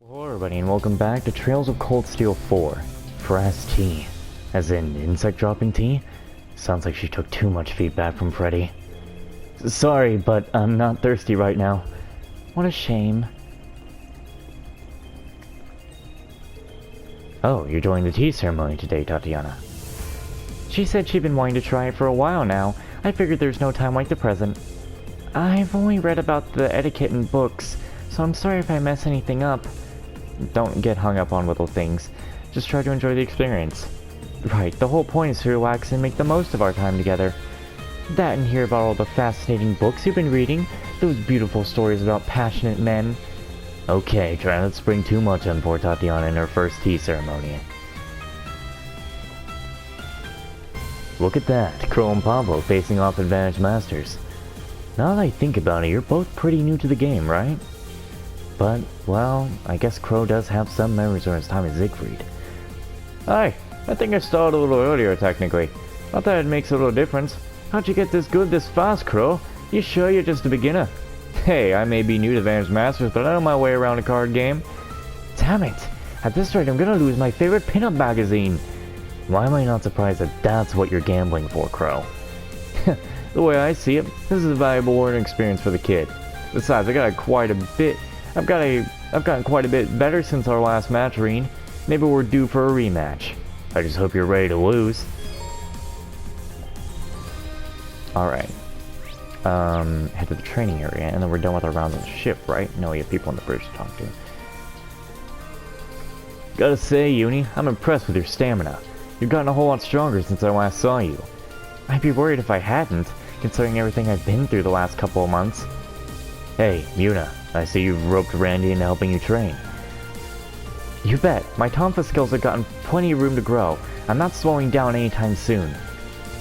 Hello everybody and welcome back to Trails of Cold Steel 4. Frass Tea. As in insect dropping tea? Sounds like she took too much feedback from Freddy. Sorry, but I'm not thirsty right now. What a shame. Oh, you're joining the tea ceremony today, Tatiana. She said she'd been wanting to try it for a while now. I figured there's no time like the present. I've only read about the etiquette in books, so I'm sorry if I mess anything up. Don't get hung up on little things. Just try to enjoy the experience. Right, the whole point is to relax and make the most of our time together. That and hear about all the fascinating books you've been reading, those beautiful stories about passionate men. Okay, try not to spring too much on poor Tatiana in her first tea ceremony. Look at that, Crow and Pablo facing off advantage masters. Now that I think about it, you're both pretty new to the game, right? But, well, I guess Crow does have some memories from his time at Siegfried. Hi, I think I started a little earlier, technically. Not that it makes a little difference. How'd you get this good this fast, Crow? You sure you're just a beginner? Hey, I may be new to Advanced Masters, but I know my way around a card game. Damn it! At this rate, I'm gonna lose my favorite pinup magazine! Why am I not surprised that that's what you're gambling for, Crow? The way I see it, this is a valuable learning experience for the kid. Besides, I've gotten quite a bit better since our last match, Reen. Maybe we're due for a rematch. I just hope you're ready to lose. Alright. Head to the training area, and then we're done with our rounds on the ship, right? No, we have people on the bridge to talk to. Gotta say, Uni, I'm impressed with your stamina. You've gotten a whole lot stronger since I last saw you. I'd be worried if I hadn't, considering everything I've been through the last couple of months. Hey, Yuna, I see you've roped Randy into helping you train. You bet. My Tonfa skills have gotten plenty of room to grow. I'm not slowing down anytime soon.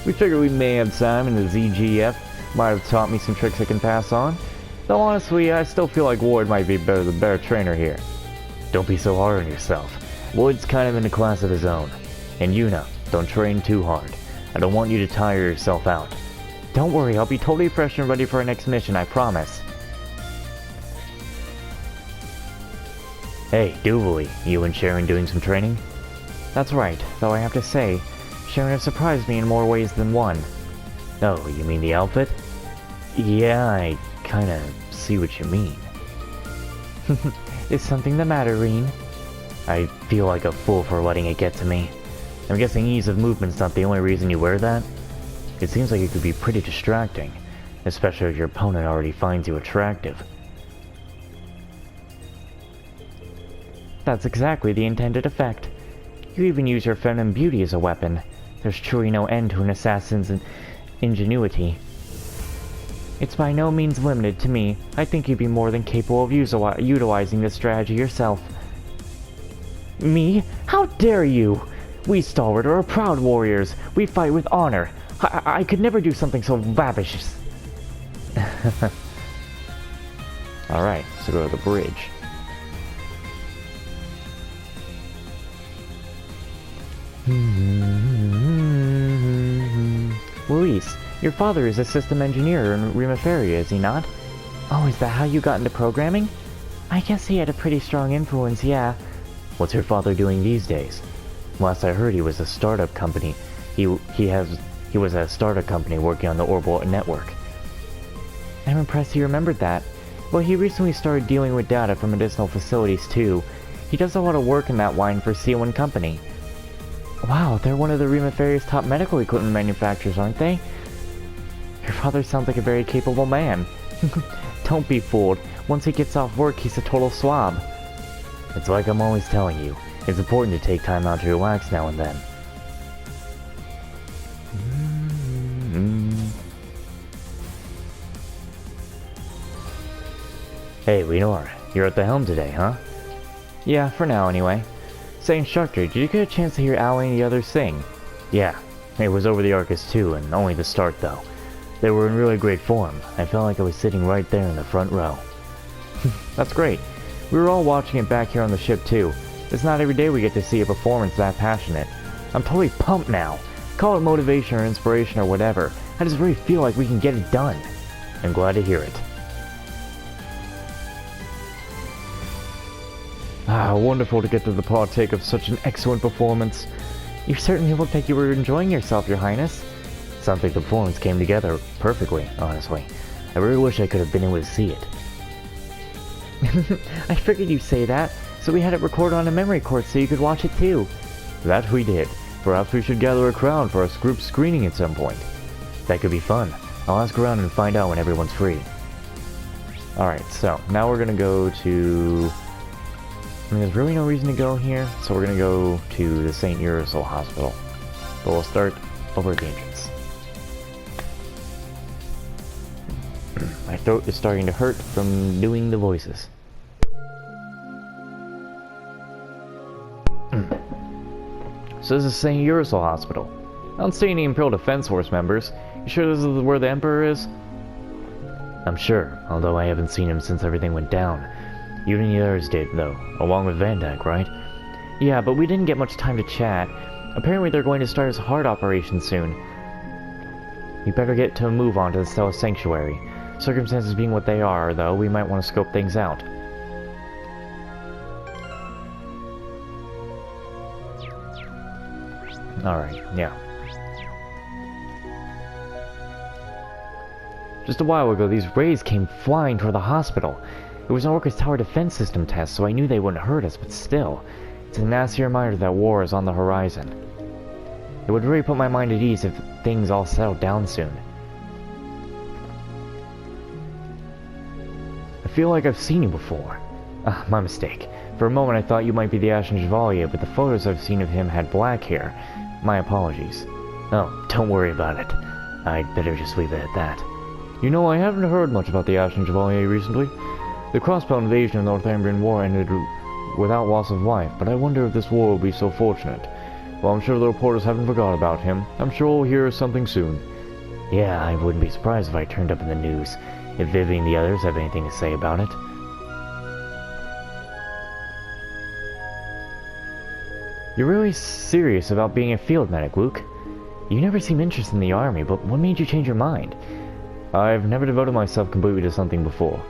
We figured we may have time, and the ZGF might have taught me some tricks I can pass on. Though honestly, I still feel like Ward might be the better trainer here. Don't be so hard on yourself. Ward's kind of in a class of his own. And Yuna, don't train too hard. I don't want you to tire yourself out. Don't worry, I'll be totally fresh and ready for our next mission, I promise. Hey, Duvalie, you and Sharon doing some training? That's right, though I have to say, Sharon has surprised me in more ways than one. Oh, you mean the outfit? Yeah, I kinda see what you mean. Is something the matter, Reen? I feel like a fool for letting it get to me. I'm guessing ease of movement's not the only reason you wear that? It seems like it could be pretty distracting, especially if your opponent already finds you attractive. That's exactly the intended effect. You even use your feminine beauty as a weapon. There's truly no end to an assassin's ingenuity. It's by no means limited to me. I think you'd be more than capable of utilizing this strategy yourself. Me? How dare you! We Stalwart are proud warriors. We fight with honor. I could never do something so lavish. Alright, so go to the bridge. Luis, your father is a system engineer in Rimaferia, is he not? Oh, is that how you got into programming? I guess he had a pretty strong influence, yeah. What's your father doing these days? Last I heard, he was a startup company. He was at a startup company working on the Orbital network. I'm impressed he remembered that. Well, he recently started dealing with data from medicinal facilities too. He does a lot of work in that line for C1 Company. Wow, they're one of the Rimaferia's top medical equipment manufacturers, aren't they? Your father sounds like a very capable man. Don't be fooled. Once he gets off work, he's a total slob. It's like I'm always telling you. It's important to take time out to relax now and then. Hey, Lenore, you're at the helm today, huh? Yeah, for now anyway. Say, instructor, did you get a chance to hear Allie and the others sing? Yeah, it was over the Arcus too, and only the start though. They were in really great form. I felt like I was sitting right there in the front row. That's great. We were all watching it back here on the ship too. It's not every day we get to see a performance that passionate. I'm totally pumped now. Call it motivation or inspiration or whatever. I just really feel like we can get it done. I'm glad to hear it. Ah, wonderful to get to the partake of such an excellent performance. You certainly looked like you were enjoying yourself, Your Highness. Sounds like the performance came together perfectly, honestly. I really wish I could have been able to see it. I figured you'd say that, so we had it recorded on a memory card so you could watch it too. That we did. Perhaps we should gather a crowd for a group screening at some point. That could be fun. I'll ask around and find out when everyone's free. Alright, so now we're gonna go to... I mean, there's really no reason to go here, so we're gonna go to the St. Ursul Hospital. But we'll start over at the entrance. My throat is starting to hurt from doing the voices. So this is St. Ursul Hospital. I don't see any Imperial Defense Force members. You sure this is where the Emperor is? I'm sure, although I haven't seen him since everything went down. Even the others did, though, along with Van Dyke, right? Yeah, but we didn't get much time to chat. Apparently they're going to start his heart operation soon. We better get to move on to the Stellar Sanctuary. Circumstances being what they are, though, we might want to scope things out. Alright, yeah. Just a while ago, these rays came flying toward the hospital. It was an Orcus Tower defense system test, so I knew they wouldn't hurt us, but still, it's a nasty reminder that war is on the horizon. It would really put my mind at ease if things all settled down soon. I feel like I've seen you before. Ah, my mistake. For a moment I thought you might be the Ashen Chevalier, but the photos I've seen of him had black hair. My apologies. Oh, don't worry about it. I'd better just leave it at that. You know, I haven't heard much about the Ashen Chevalier recently. The Crossbow invasion of the Northumbrian War ended without loss of life, but I wonder if this war will be so fortunate. Well, I'm sure the reporters haven't forgot about him. I'm sure we'll hear something soon. Yeah, I wouldn't be surprised if I turned up in the news, if Vivi and the others have anything to say about it. You're really serious about being a field medic, Luke. You never seemed interested in the army, but what made you change your mind? I've never devoted myself completely to something before.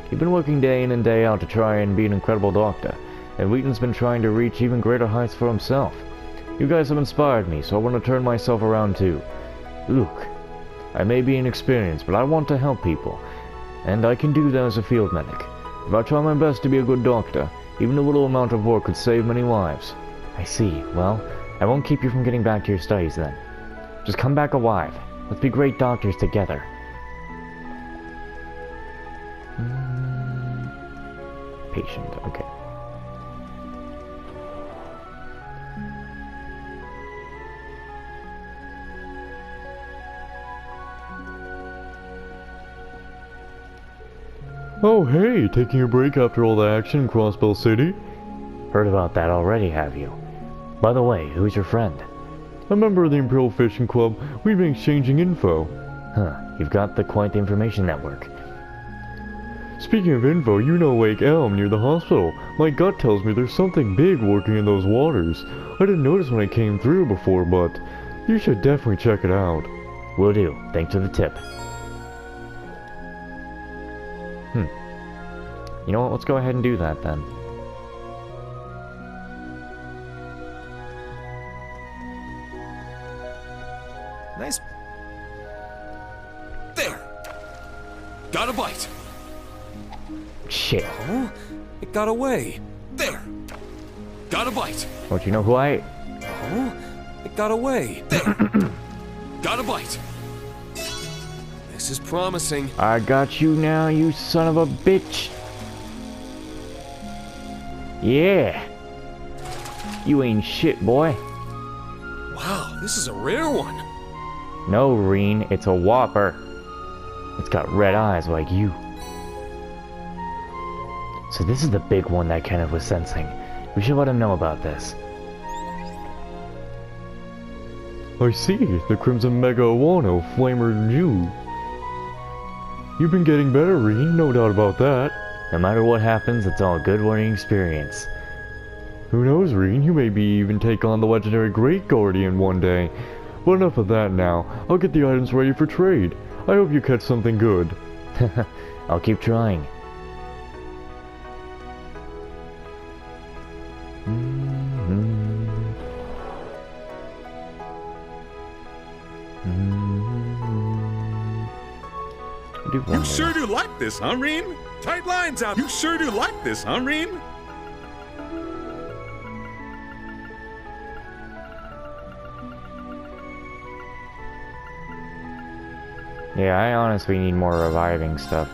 You've been working day in and day out to try and be an incredible doctor, and Wheaton's been trying to reach even greater heights for himself. You guys have inspired me, so I want to turn myself around too. Luke, I may be inexperienced, but I want to help people, and I can do that as a field medic. If I try my best to be a good doctor, even a little amount of work could save many lives. I see. Well, I won't keep you from getting back to your studies then. Just come back alive. Let's be great doctors together. Patient, okay. Oh hey, taking a break after all the action in Crossbell City? Heard about that already, have you? By the way, who's your friend? A member of the Imperial Fishing Club. We've been exchanging info. Huh, you've got quite the information network. Speaking of info, you know Lake Elm near the hospital. My gut tells me there's something big working in those waters. I didn't notice when I came through before, but you should definitely check it out. Will do. Thanks for the tip. You know what? Let's go ahead and do that then. Nice. There! Got a bite! Shit. Oh, it got away. There! Got a bite! Don't you know who I... Oh, it got away. There! Got a bite! This is promising. I got you now, you son of a bitch! Yeah! You ain't shit, boy. Wow, this is a rare one. No, Reen, it's a whopper. It's got red eyes like you. So this is the big one that Kenneth was sensing. We should let him know about this. I see, the Crimson Mega Wano Flamer Jew. You've been getting better, Reen, no doubt about that. No matter what happens, it's all a good learning experience. Who knows, Reen, you may even take on the legendary Great Guardian one day. But enough of that now. I'll get the items ready for trade. I hope you catch something good. I'll keep trying. I do wonder. You sure do like this, huh, Reem? Tight lines out. You sure do like this, huh, Reem? Yeah, I honestly need more reviving stuff.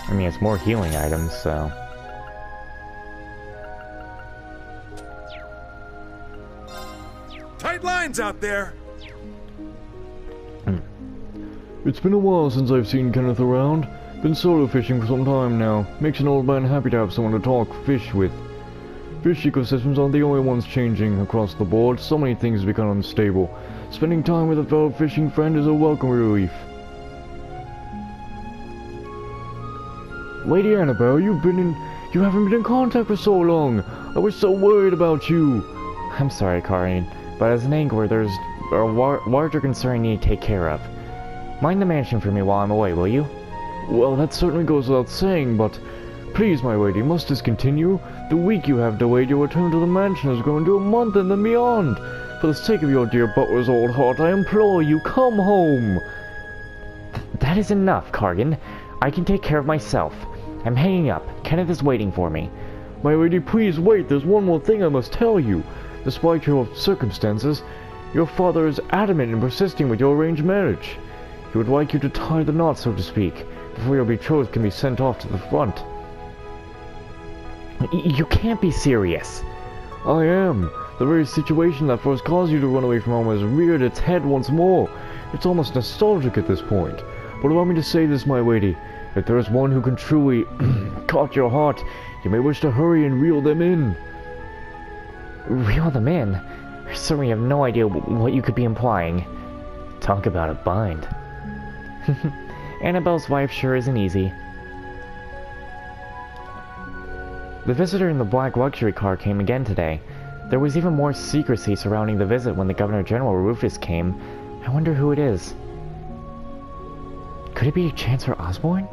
I mean, it's more healing items, so... Tight lines out there. It's been a while since I've seen Kenneth around. Been solo fishing for some time now. Makes an old man happy to have someone to talk fish with. Fish ecosystems aren't the only ones changing across the board. So many things have become unstable. Spending time with a fellow fishing friend is a welcome relief. Lady Annabelle, you haven't been in contact for so long. I was so worried about you. I'm sorry, Karin, but as an angler, there's a larger concern I need to take care of. Mind the mansion for me while I'm away, will you? Well, that certainly goes without saying, but please, my lady, must this continue? The week you have delayed your return to the mansion is going to a month and then beyond. For the sake of your dear butler's old heart, I implore you, come home. That is enough, Kargan. I can take care of myself. I'm hanging up. Kenneth is waiting for me. My lady, please wait. There's one more thing I must tell you. Despite your circumstances, your father is adamant in persisting with your arranged marriage. He would like you to tie the knot, so to speak, before your betrothed can be sent off to the front. You can't be serious. I am. The very situation that first caused you to run away from home has reared its head once more. It's almost nostalgic at this point. But allow me to say this, my lady. If there is one who can truly catch your heart, you may wish to hurry and reel them in. Reel them in? I certainly have no idea what you could be implying. Talk about a bind. Annabelle's wife sure isn't easy. The visitor in the black luxury car came again today. There was even more secrecy surrounding the visit when the Governor General Rufus came. I wonder who it is. Could it be Chancellor Osborne?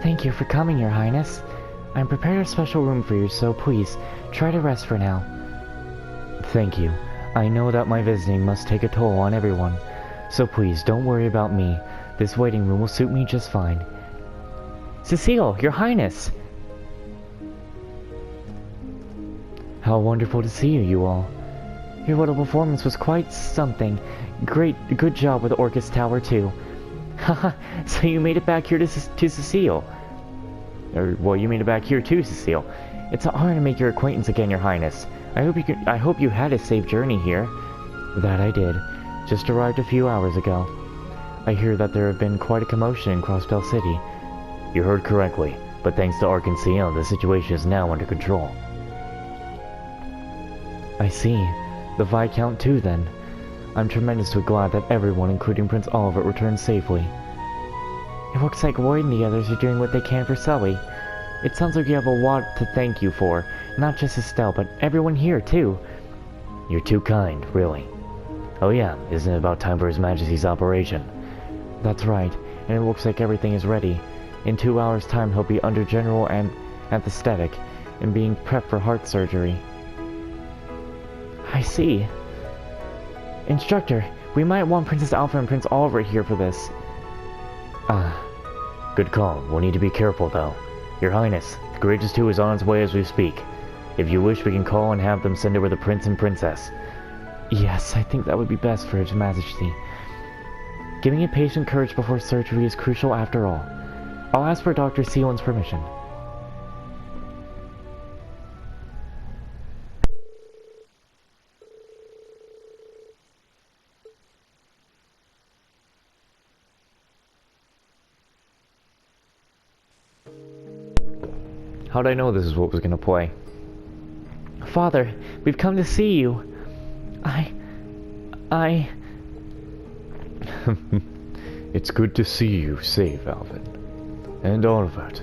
Thank you for coming, Your Highness. I'm prepared a special room for you, so please, try to rest for now. Thank you. I know that my visiting must take a toll on everyone, so please don't worry about me. This waiting room will suit me just fine. Cecile, Your Highness! How wonderful to see you all. Your little performance was quite something. Good job with Orcus Tower too. Haha, so you made it back here to Cecile. Well, you made it back here too, Cecile. It's an honor to make your acquaintance again, Your Highness. I hope you had a safe journey here. That I did. Just arrived a few hours ago. I hear that there have been quite a commotion in Crossbell City. You heard correctly, but thanks to Arkancion, the situation is now under control. I see. The Viscount too, then. I'm tremendously glad that everyone, including Prince Oliver, returned safely. It looks like Lloyd and the others are doing what they can for Sully. It sounds like you have a lot to thank you for. Not just Estelle, but everyone here, too. You're too kind, really. Oh yeah, isn't it about time for His Majesty's operation? That's right, and it looks like everything is ready. In 2 hours' time, he'll be under general anesthetic and being prepped for heart surgery. I see. Instructor, we might want Princess Alpha and Prince Oliver here for this. Good call. We'll need to be careful, though. Your Highness, the Courageous 2 is on its way as we speak. If you wish, we can call and have them send over the Prince and Princess. Yes, I think that would be best for His Majesty. Giving a patient courage before surgery is crucial after all. I'll ask for Dr. Seelan's permission. How'd I know this is what was gonna play? Father, we've come to see you. It's good to see you safe, Alvin. And Arvet.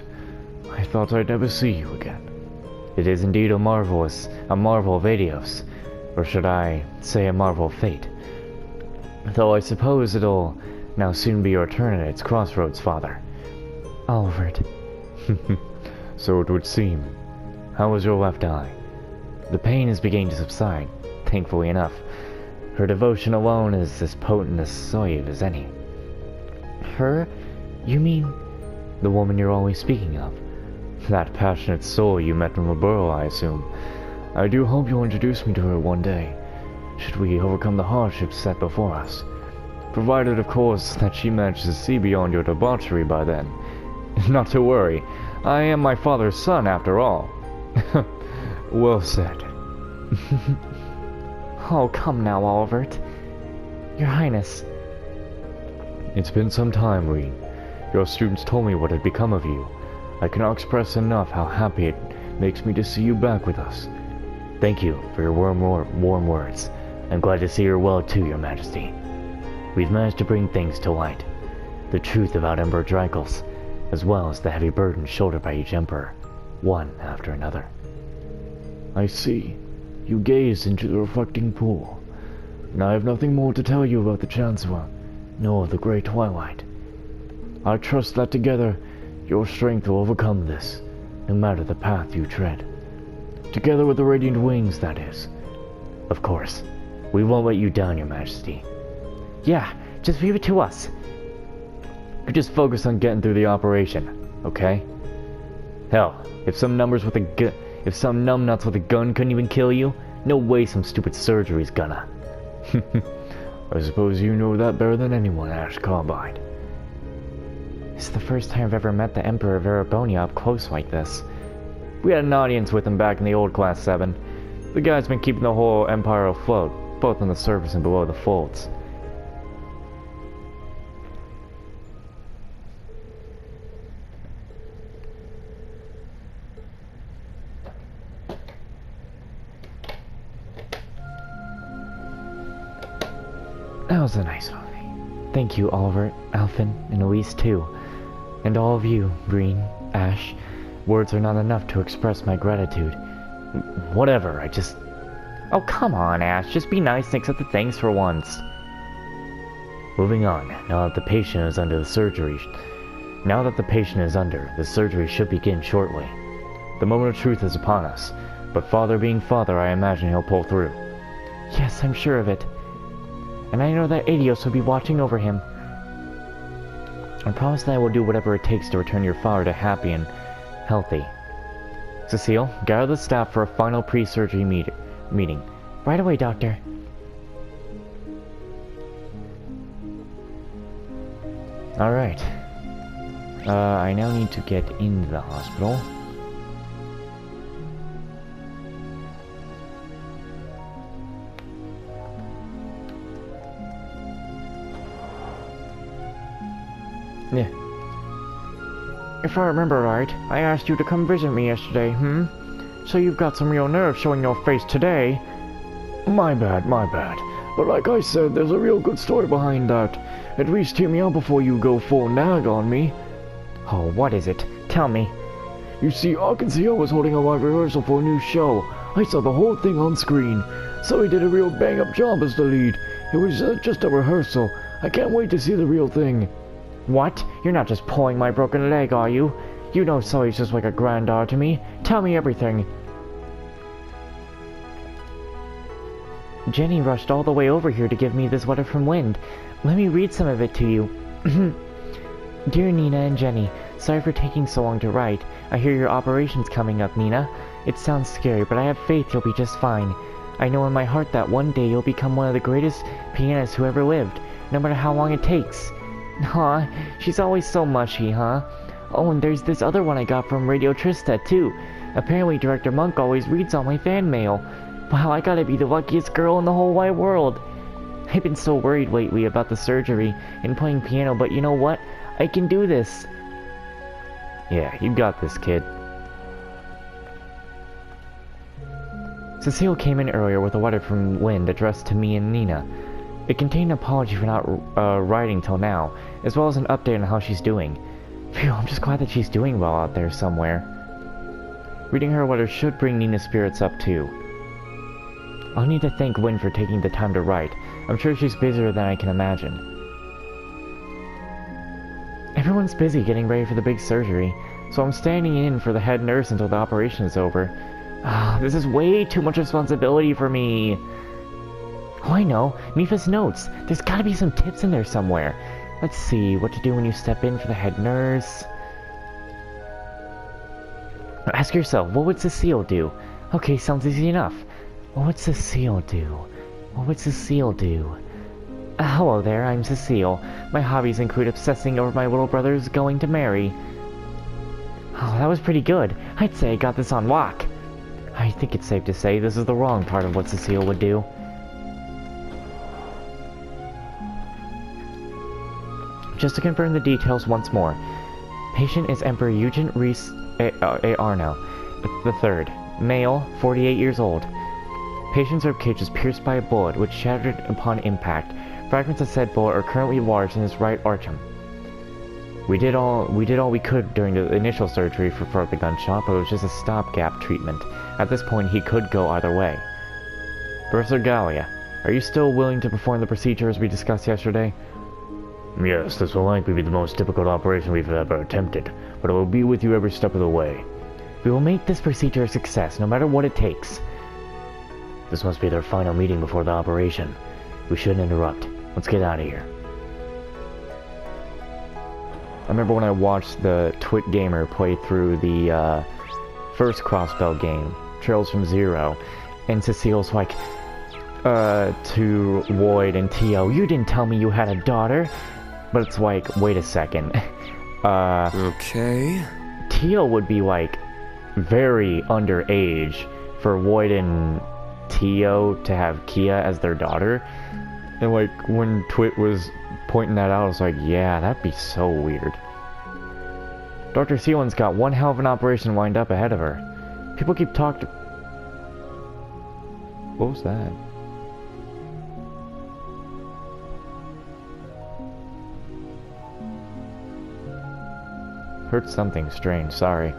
I thought I'd never see you again. It is indeed a marvel of Adios, or should I say a marvel of fate. Though I suppose it'll now soon be your turn at its crossroads, Father. Albert. So it would seem. How was your left eye? The pain is beginning to subside, thankfully enough. Her devotion alone is as potent a salve as any. Her? You mean the woman you're always speaking of? That passionate soul you met in Liberl, I assume. I do hope you'll introduce me to her one day, should we overcome the hardships set before us. Provided, of course, that she manages to see beyond your debauchery by then. Not to worry. I am my father's son, after all. Well said. Oh, come now, Albert. Your Highness. It's been some time, Rean. Your students told me what had become of you. I cannot express enough how happy it makes me to see you back with us. Thank you for your warm words. I'm glad to see you're well too, Your Majesty. We've managed to bring things to light. The truth about Emperor Drykos, as well as the heavy burden shouldered by each emperor, one after another. I see. You gaze into the reflecting pool. And I have nothing more to tell you about the Chancellor, nor the Great Twilight. I trust that together, your strength will overcome this, no matter the path you tread. Together with the Radiant Wings, that is. Of course. We won't let you down, Your Majesty. Yeah, just leave it to us. You just focus on getting through the operation, okay? Hell, if some numbnuts with a gun couldn't even kill you, no way some stupid surgery's gonna. I suppose you know that better than anyone, Ash Carbide. It's the first time I've ever met the Emperor of Erebonia up close like this. We had an audience with him back in the old Class 7. The guy's been keeping the whole Empire afloat, both on the surface and below the folds. That was a nice one. Thank you, Albert, Alphen, and Elise too. And all of you, Green, Ash. Words are not enough to express my gratitude. Whatever, I just... Oh, come on, Ash. Just be nice and accept the thanks for once. Moving on, now that the patient is under, the surgery should begin shortly. The moment of truth is upon us, but Father being Father, I imagine he'll pull through. Yes, I'm sure of it. And I know that Adios will be watching over him. I promise that I will do whatever it takes to return your father to happy and healthy. Cecile, gather the staff for a final pre-surgery meeting. Right away, Doctor. Alright. I now need to get into the hospital. Yeah. If I remember right, I asked you to come visit me yesterday, So you've got some real nerve showing your face today. My bad. But like I said, there's a real good story behind that. At least hear me out before you go full nag on me. Oh, what is it? Tell me. You see, Arkansas was holding a live rehearsal for a new show. I saw the whole thing on screen. So he did a real bang-up job as the lead. It was just a rehearsal. I can't wait to see the real thing. What? You're not just pulling my broken leg, are you? You know Sully's just like a granddaughter to me. Tell me everything. Jenny rushed all the way over here to give me this letter from Wind. Let me read some of it to you. Dear Nina and Jenny, sorry for taking so long to write. I hear your operation's coming up, Nina. It sounds scary, but I have faith you'll be just fine. I know in my heart that one day you'll become one of the greatest pianists who ever lived, no matter how long it takes. Aw, she's always so mushy, huh? Oh, and there's this other one I got from Radio Trista, too. Apparently Director Monk always reads all my fan mail. Wow, I gotta be the luckiest girl in the whole wide world. I've been so worried lately about the surgery and playing piano, but you know what? I can do this. Yeah, you got this, kid. Cecile came in earlier with a letter from Wind addressed to me and Nina. It contained an apology for not writing till now, as well as an update on how she's doing. Phew, I'm just glad that she's doing well out there somewhere. Reading her letter should bring Nina's spirits up too. I'll need to thank Wind for taking the time to write. I'm sure she's busier than I can imagine. Everyone's busy getting ready for the big surgery, so I'm standing in for the head nurse until the operation is over. Ah, this is way too much responsibility for me. Oh, I know. Mipha's notes. There's gotta be some tips in there somewhere. Let's see, what to do when you step in for the head nurse. Ask yourself, what would Cecile do? Okay, sounds easy enough. What would Cecile do? What would Cecile do? Hello there, I'm Cecile. My hobbies include obsessing over my little brother's going to marry. Oh, that was pretty good. I'd say I got this on lock. I think it's safe to say this is the wrong part of what Cecile would do. Just to confirm the details once more. Patient is Emperor Eugen Reese A. Arno, the third. Male, 48 years old. Patient's ribcage was pierced by a bullet, which shattered upon impact. Fragments of said bullet are currently lodged in his right archum. We did all we could during the initial surgery for the gunshot, but it was just a stopgap treatment. At this point, he could go either way. Professor Gallia, are you still willing to perform the procedure as we discussed yesterday? Yes, this will likely be the most difficult operation we've ever attempted, but I will be with you every step of the way. We will make this procedure a success, no matter what it takes. This must be their final meeting before the operation. We shouldn't interrupt. Let's get out of here. I remember when I watched the Twit Gamer play through the first Crossbell game, Trails from Zero, and Cecile's like, to Lloyd and Tio, you didn't tell me you had a daughter. But it's like, wait a second. Okay. Tio would be like very underage for Lloyd and Tio to have Kia as their daughter. And like, when Twit was pointing that out, I was like, yeah, that'd be so weird. Dr. Seelan's got one hell of an operation lined up ahead of her. People keep talking. What was that? Heard something strange, sorry.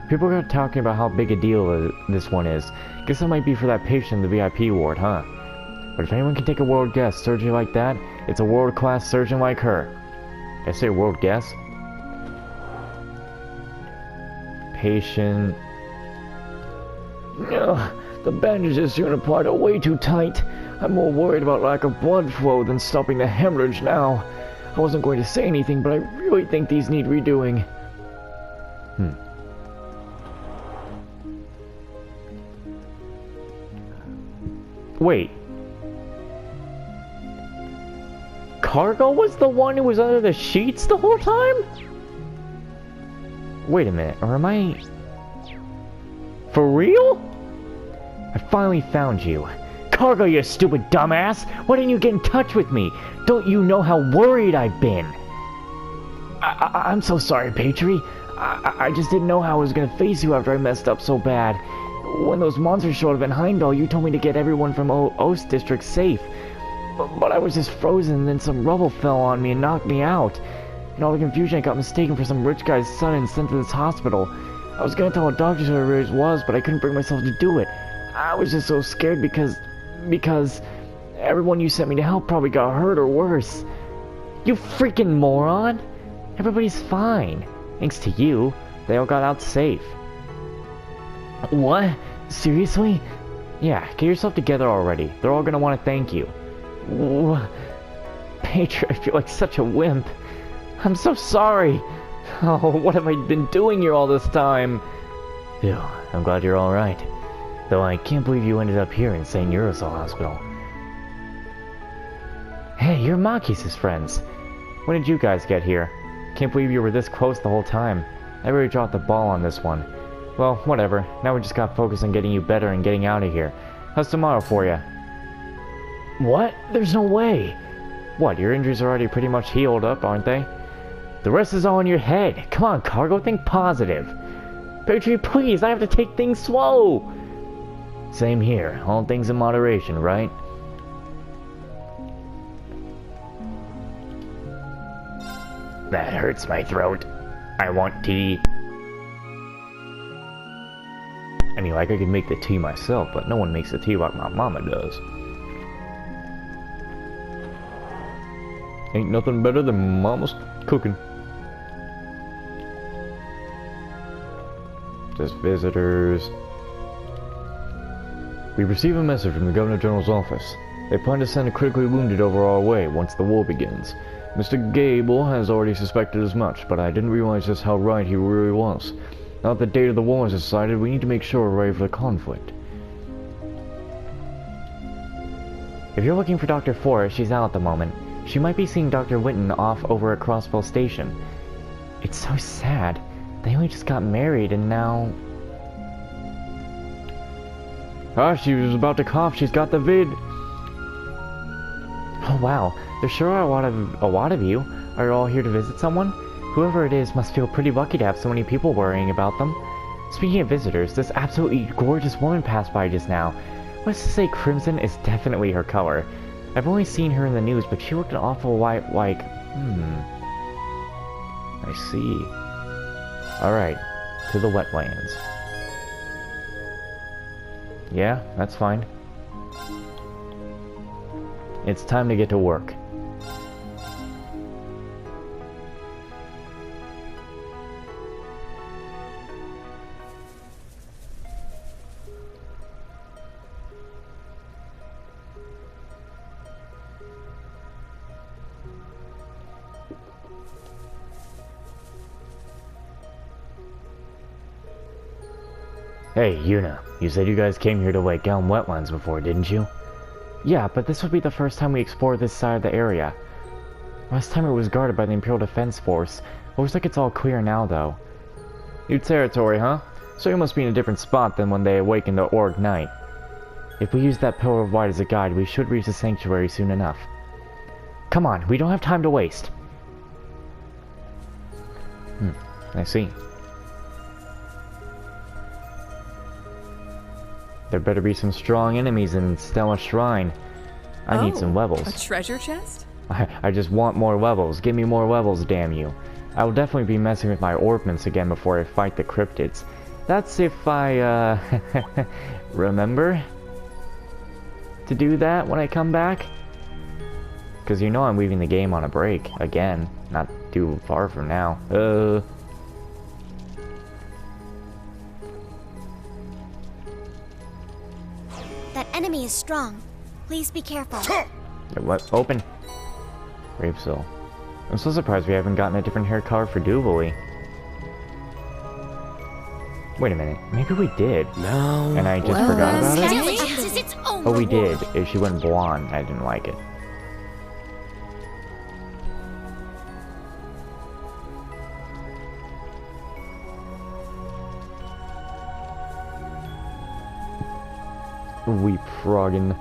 People are talking about how big a deal this one is. Guess it might be for that patient in the VIP ward, huh? But if anyone can take a world guess surgery like that, it's a world-class surgeon like her. Did I say world guess? Patient... Ugh, the bandages you're gonna apply are way too tight. I'm more worried about lack of blood flow than stopping the hemorrhage now. I wasn't going to say anything, but I really think these need redoing. Wait. Cargo was the one who was under the sheets the whole time? Wait a minute, or am I... For real? I finally found you. Cargo, you stupid dumbass! Why didn't you get in touch with me? Don't you know how worried I've been? I'm so sorry, Patri. I just didn't know how I was gonna face you after I messed up so bad. When those monsters showed up in Heimdall, you told me to get everyone from Ost District safe. But I was just frozen, and then some rubble fell on me and knocked me out. In all the confusion, I got mistaken for some rich guy's son and sent to this hospital. I was gonna tell a doctor who it was, but I couldn't bring myself to do it. I was just so scared because everyone you sent me to help probably got hurt or worse. You freaking moron! Everybody's fine. Thanks to you, they all got out safe. What? Seriously? Yeah, get yourself together already. They're all gonna want to thank you. Patri, I feel like such a wimp. I'm so sorry. Oh, what have I been doing here all this time? Phew, I'm glad you're alright. Though I can't believe you ended up here in St. Urusal Hospital. Hey, you're Makis' friends. When did you guys get here? Can't believe you were this close the whole time. I really dropped the ball on this one. Well, whatever. Now we just gotta focus on getting you better and getting out of here. How's tomorrow for you? What? There's no way! What, your injuries are already pretty much healed up, aren't they? The rest is all in your head. Come on, Cargo, think positive. Petrie, please, I have to take things slow! Same here. All things in moderation, right? That hurts my throat. I want tea. I mean, like, I could make the tea myself, but no one makes the tea like my mama does. Ain't nothing better than mama's cooking. Just visitors. We received a message from the Governor General's office. They plan to send a critically wounded over our way once the war begins. Mr. Gable has already suspected as much, but I didn't realize just how right he really was. Now that the date of the war is decided, we need to make sure we're ready for the conflict. If you're looking for Dr. Forrest, she's out at the moment. She might be seeing Dr. Winton off over at Crossville Station. It's so sad. They only just got married and now... Ah, she was about to cough. She's got the vid. Oh wow, there sure are a lot of you. Are you all here to visit someone? Whoever it is must feel pretty lucky to have so many people worrying about them. Speaking of visitors, this absolutely gorgeous woman passed by just now. Let's just say crimson is definitely her color. I've only seen her in the news, but she looked an awful lot like... I see. Alright, to the wetlands. Yeah, that's fine. It's time to get to work. Hey, Yuna, you said you guys came here to Lake Elm Wetlands before, didn't you? Yeah, but this would be the first time we explore this side of the area. Last time it was guarded by the Imperial Defense Force. Looks like it's all clear now, though. New territory, huh? So you must be in a different spot than when they awakened the Org Knight. If we use that Pillar of Light as a guide, we should reach the sanctuary soon enough. Come on, we don't have time to waste. I see. There better be some strong enemies in Stella Shrine. I need some levels. A treasure chest? I just want more levels. Give me more levels, damn you. I will definitely be messing with my orbments again before I fight the cryptids. That's if I, remember to do that when I come back. Because you know I'm leaving the game on a break, again. Not too far from now. That enemy is strong. Please be careful. What? Open. Gravesil. I'm so surprised we haven't gotten a different hair color for Duvalie. Wait a minute. Maybe we did. No. And I just forgot about it? Diligence is its own Oh, we reward. did. If she went blonde, I didn't like it. We froggin'.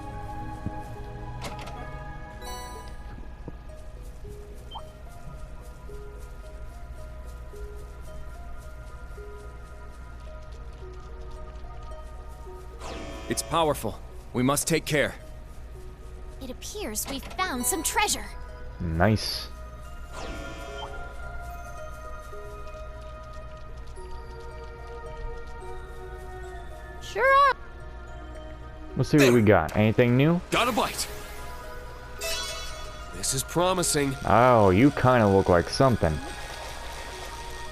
It's powerful. We must take care. It appears we've found some treasure. Nice. Sure are. Let's see what we got. Anything new? Got a bite. This is promising. Oh, you kind of look like something.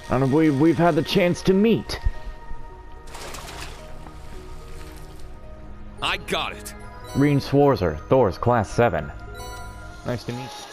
I don't believe we've had the chance to meet. I got it. Reen Swarzer, Thor's Class 7. Nice to meet you.